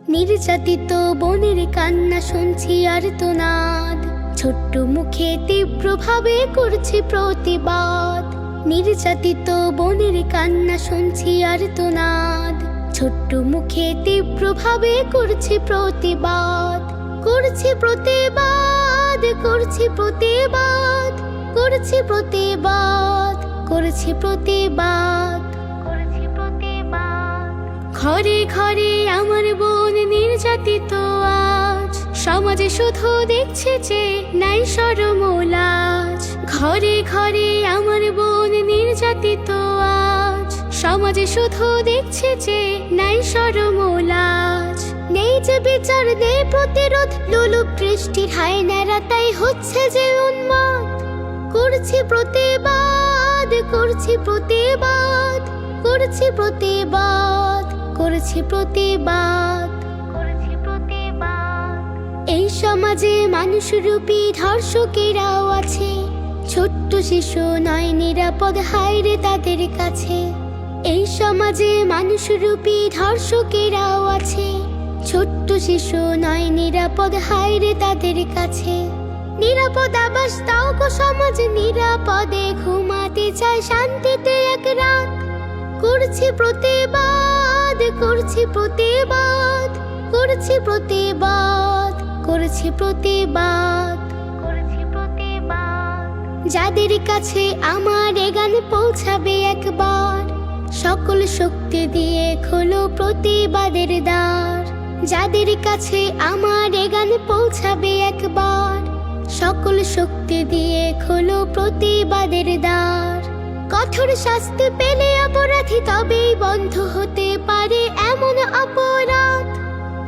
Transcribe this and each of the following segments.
নির্যাতিত বোনের কান্না শুনছি আর্তনাদ, ছোট্ট মুখে তীব্রভাবে করছি প্রতিবাদ। নির্যাতিত বোনের কান্না শুনছি আর্তনাদ, ছোট্ট মুখে তীব্রভাবে করছি প্রতিবাদ। করছি প্রতিবাদ, করছি প্রতিবাদ, করছি প্রতিবাদ, করছি প্রতিবাদ, করছি প্রতিবাদ। ঘরে ঘরে আমার বোন নির্যাতিত আজ, সমাজে শুধু দেখছে যে নাই শরম ও লাজ। ঘরে ঘরে আমার বোন নির্যাতিত আজ, সমাজে শুধু দেখছে যে নাই শরম ও লাজ। নেই যে বিচার, নেই প্রতিরোধ, লোলুপ বৃষ্টির হায়নারা তাই হচ্ছে যে উন্মাদ। করছি প্রতিবাদ, করছি প্রতিবাদ, করছি প্রতিবাদ, করছি প্রতিবাদ, করছি প্রতিবাদ। এই সমাজে মানুষরূপী ধর্ষকেরাও আছে, ছোট্ট শিশু নয় নিরাপদ, হায়রে তাদের কাছে। এই সমাজে মানুষরূপী ধর্ষকেরাও আছে, ছোট্ট শিশু নয় নিরাপদ, হায়রে তাদের কাছে। নিরাপদ আবাস দাও গো সমাজ, নিরাপদে ঘুমাতে চায় শান্তিতে এক রাত। করছি প্রতিবাদ, করছি প্রতিবাদ, করছি প্রতিবাদ, করছি প্রতিবাদ, করছি প্রতিবাদ। যাদের কাছে আমার এ গান পৌঁছাবে একবার, সকল শক্তি দিয়ে খোলো প্রতিবাদের দ্বার। যাদের কাছে আমার এ গান পৌঁছাবে একবার, সকল শক্তি দিয়ে খোলো প্রতিবাদের দ্বার। কঠোর শাস্তি পেলে অপরাধী তবেই বন্ধ হতে পারে এমন অপরাধ।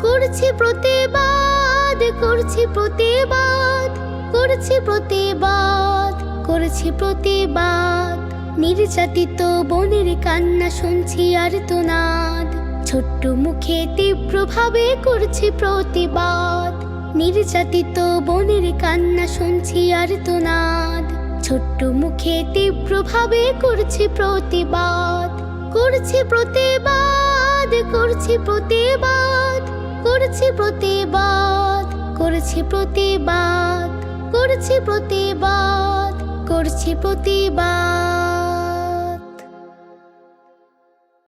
করছি প্রতিবাদ, করছি প্রতিবাদ, করছি প্রতিবাদ, করছি প্রতিবাদ। নির্যাতিত বোনের কান্না শুনছি আর্তনাদ, ছোট্ট মুখে তীব্রভাবে করছি প্রতিবাদ। নির্যাতিত বোনের কান্না শুনছি আর্তনাদ, ছোট্ট মুখে তীব্রভাবে করছি প্রতিবাদ। করছি প্রতিবাদ, করছি প্রতিবাদ, করছি প্রতিবাদ, করছি প্রতিবাদ, করছি প্রতিবাদ, করছি প্রতিবাদ।